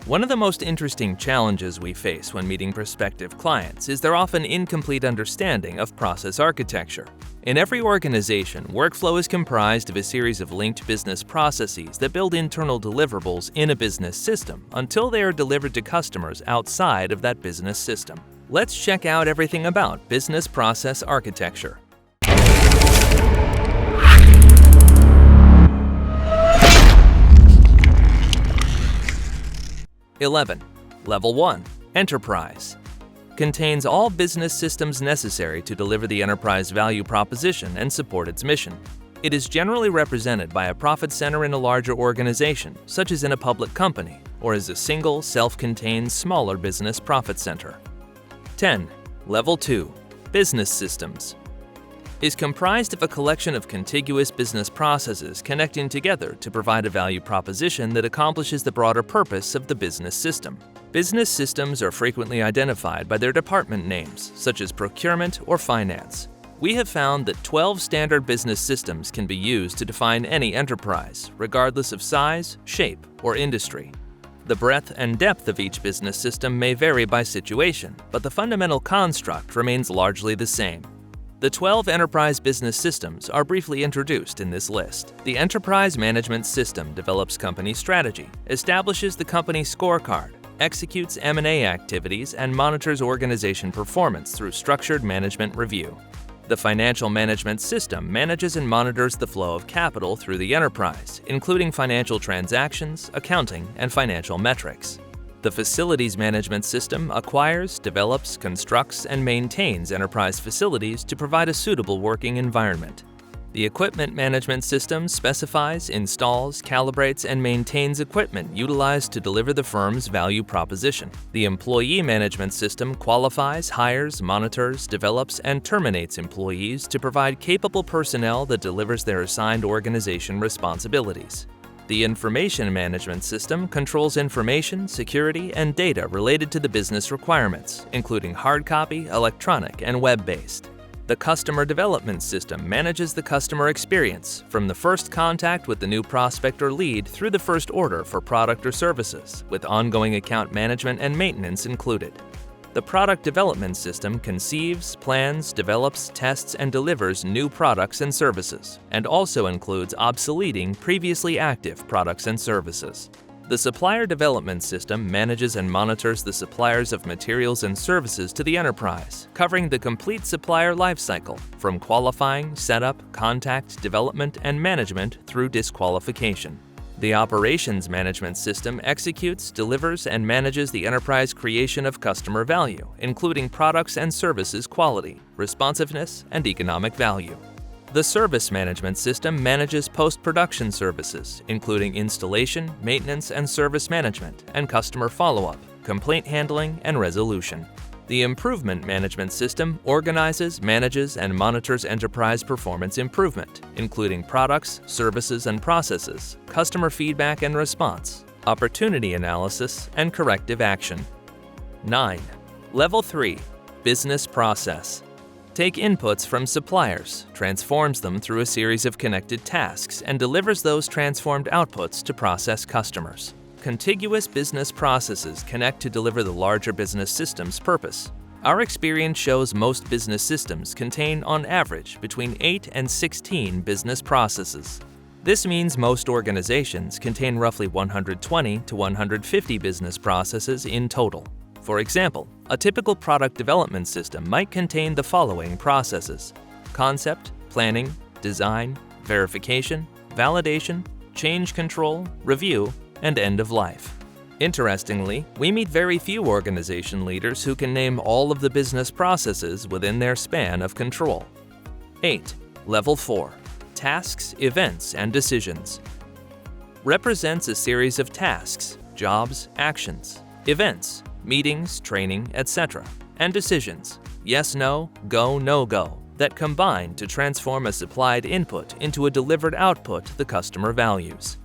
One of the most interesting challenges we face when meeting prospective clients is their often incomplete understanding of process architecture. In every organization, workflow is comprised of a series of linked business processes that build internal deliverables in a business system until they are delivered to customers outside of that business system. Let's check out everything about business process architecture. 11. Level 1. Enterprise. Contains all business systems necessary to deliver the enterprise value proposition and support its mission. It is generally represented by a profit center in a larger organization, such as in a public company, or as a single, self-contained, smaller business profit center. 10. Level 2. Business systems. Is comprised of a collection of contiguous business processes connecting together to provide a value proposition that accomplishes the broader purpose of the business system. Business systems are frequently identified by their department names, such as procurement or finance. We have found that 12 standard business systems can be used to define any enterprise, regardless of size, shape, or industry. The breadth and depth of each business system may vary by situation, but the fundamental construct remains largely the same. The 12 enterprise business systems are briefly introduced in this list. The Enterprise Management System develops company strategy, establishes the company scorecard, executes M&A activities, and monitors organization performance through structured management review. The Financial Management System manages and monitors the flow of capital through the enterprise, including financial transactions, accounting, and financial metrics. The Facilities Management System acquires, develops, constructs, and maintains enterprise facilities to provide a suitable working environment. The Equipment Management System specifies, installs, calibrates, and maintains equipment utilized to deliver the firm's value proposition. The Employee Management System qualifies, hires, monitors, develops, and terminates employees to provide capable personnel that delivers their assigned organization responsibilities. The Information Management System controls information, security, and data related to the business requirements, including hard copy, electronic, and web-based. The Customer Development System manages the customer experience, from the first contact with the new prospect or lead through the first order for product or services, with ongoing account management and maintenance included. The Product Development System conceives, plans, develops, tests, and delivers new products and services, and also includes obsoleting previously active products and services. The Supplier Development System manages and monitors the suppliers of materials and services to the enterprise, covering the complete supplier lifecycle, from qualifying, setup, contact, development, and management through disqualification. The Operations Management System executes, delivers, and manages the enterprise creation of customer value, including products and services quality, responsiveness, and economic value. The Service Management System manages post-production services, including installation, maintenance, and service management, and customer follow-up, complaint handling, and resolution. The Improvement Management System organizes, manages, and monitors enterprise performance improvement, including products, services, and processes, customer feedback and response, opportunity analysis, and corrective action. 9. Level 3. Business Process. Take inputs from suppliers, transforms them through a series of connected tasks, and delivers those transformed outputs to process customers. Contiguous business processes connect to deliver the larger business system's purpose. Our experience shows most business systems contain, on average, between 8 and 16 business processes. This means most organizations contain roughly 120 to 150 business processes in total. For example, a typical product development system might contain the following processes: concept, planning, design, verification, validation, change control, review, and end of life. Interestingly, we meet very few organization leaders who can name all of the business processes within their span of control. 8. Level 4. Tasks, events, and decisions. Represents a series of tasks, jobs, actions, events, meetings, training, etc., and decisions, yes, no, go, no go, that combine to transform a supplied input into a delivered output the customer values.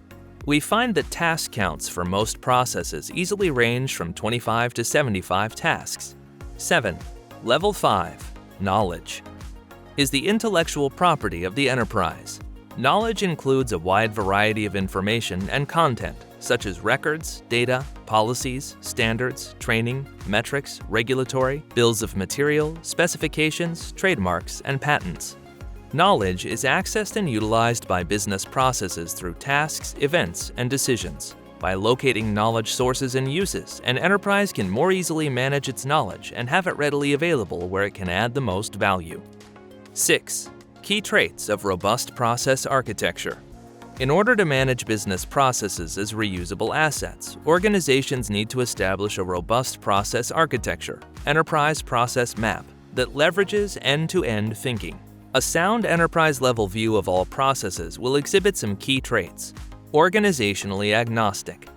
We find that task counts for most processes easily range from 25 to 75 tasks. 7. Level 5. Knowledge. Is the intellectual property of the enterprise. Knowledge includes a wide variety of information and content, such as records, data, policies, standards, training, metrics, regulatory, bills of material, specifications, trademarks, and patents. Knowledge is accessed and utilized by business processes through tasks, events, and decisions. By locating knowledge sources and uses, an enterprise can more easily manage its knowledge and have it readily available where it can add the most value. 6. Key traits of robust process architecture. In order to manage business processes as reusable assets, organizations need to establish a robust process architecture, enterprise process map, that leverages end-to-end thinking. A sound enterprise-level view of all processes will exhibit some key traits. Organizationally agnostic.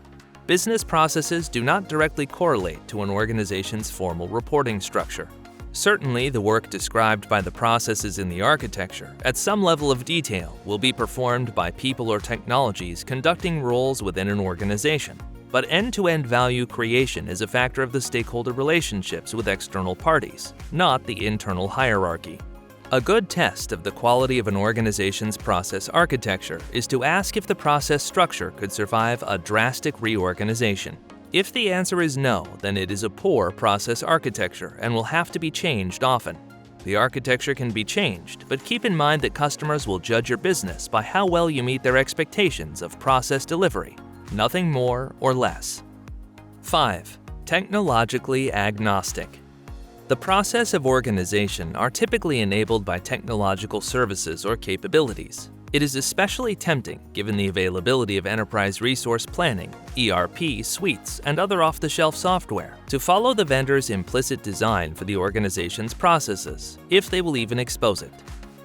Business processes do not directly correlate to an organization's formal reporting structure. Certainly, the work described by the processes in the architecture, at some level of detail, will be performed by people or technologies conducting roles within an organization. But end-to-end value creation is a factor of the stakeholder relationships with external parties, not the internal hierarchy. A good test of the quality of an organization's process architecture is to ask if the process structure could survive a drastic reorganization. If the answer is no, then it is a poor process architecture and will have to be changed often. The architecture can be changed, but keep in mind that customers will judge your business by how well you meet their expectations of process delivery, nothing more or less. 5. Technologically agnostic. The process of organization are typically enabled by technological services or capabilities. It is especially tempting, given the availability of enterprise resource planning, ERP suites, and other off-the-shelf software, to follow the vendor's implicit design for the organization's processes, if they will even expose it.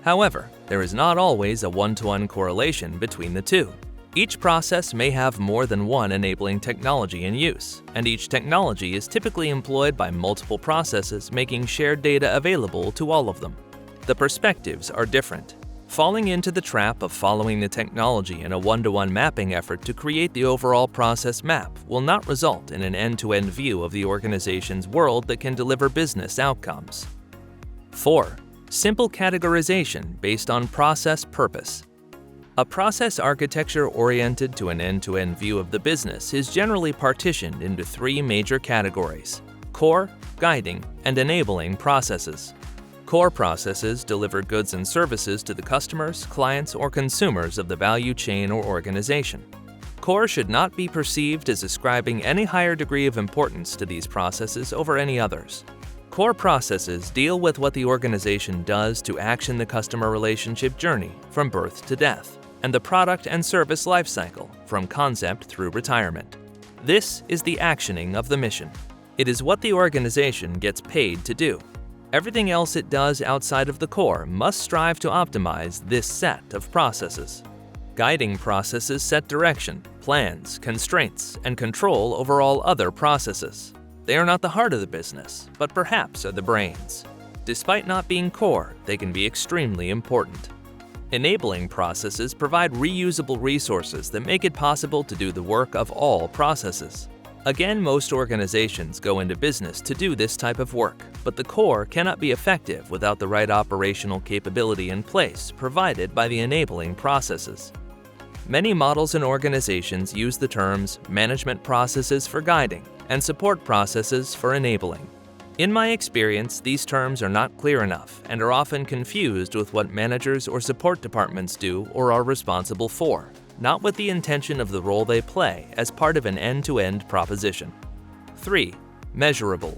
However, there is not always a one-to-one correlation between the two. Each process may have more than one enabling technology in use, and each technology is typically employed by multiple processes, making shared data available to all of them. The perspectives are different. Falling into the trap of following the technology in a one-to-one mapping effort to create the overall process map will not result in an end-to-end view of the organization's world that can deliver business outcomes. 4. Simple categorization based on process purpose. A process architecture oriented to an end-to-end view of the business is generally partitioned into 3 major categories: core, guiding, and enabling processes. Core processes deliver goods and services to the customers, clients, or consumers of the value chain or organization. Core should not be perceived as ascribing any higher degree of importance to these processes over any others. Core processes deal with what the organization does to action the customer relationship journey from birth to death, and the product and service lifecycle from concept through retirement. This is the actioning of the mission. It is what the organization gets paid to do. Everything else it does outside of the core must strive to optimize this set of processes. Guiding processes set direction, plans, constraints, and control over all other processes. They are not the heart of the business, but perhaps are the brains. Despite not being core, they can be extremely important. Enabling processes provide reusable resources that make it possible to do the work of all processes. Again, most organizations go into business to do this type of work, but the core cannot be effective without the right operational capability in place provided by the enabling processes. Many models and organizations use the terms management processes for guiding and support processes for enabling. In my experience, these terms are not clear enough and are often confused with what managers or support departments do or are responsible for, not with the intention of the role they play as part of an end-to-end proposition. 3. Measurable.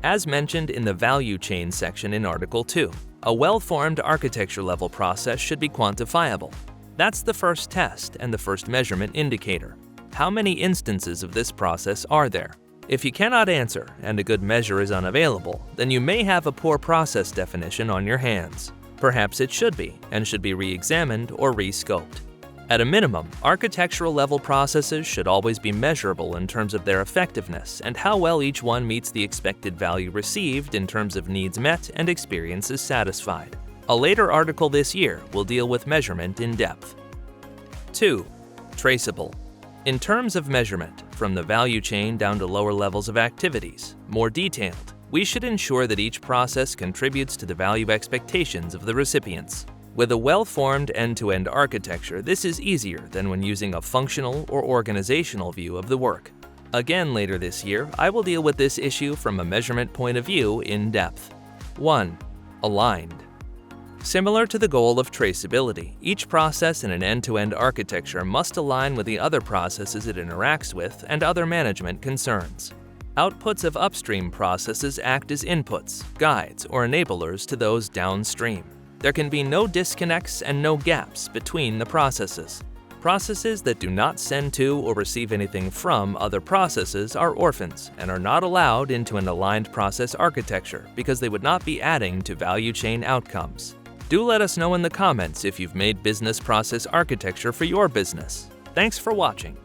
As mentioned in the value chain section in Article 2, a well-formed architecture-level process should be quantifiable. That's the first test and the first measurement indicator. How many instances of this process are there? If you cannot answer and a good measure is unavailable, then you may have a poor process definition on your hands. Perhaps it should be, and should be re-examined or re-scoped. At a minimum, architectural-level processes should always be measurable in terms of their effectiveness and how well each one meets the expected value received in terms of needs met and experiences satisfied. A later article this year will deal with measurement in depth. 2. Traceable. In terms of measurement, from the value chain down to lower levels of activities, more detailed, we should ensure that each process contributes to the value expectations of the recipients. With a well-formed end-to-end architecture, this is easier than when using a functional or organizational view of the work. Again later this year, I will deal with this issue from a measurement point of view in depth. 1. Aligned. Similar to the goal of traceability, each process in an end-to-end architecture must align with the other processes it interacts with and other management concerns. Outputs of upstream processes act as inputs, guides, or enablers to those downstream. There can be no disconnects and no gaps between the processes. Processes that do not send to or receive anything from other processes are orphans and are not allowed into an aligned process architecture because they would not be adding to value chain outcomes. Do let us know in the comments if you've made business process architecture for your business. Thanks for watching.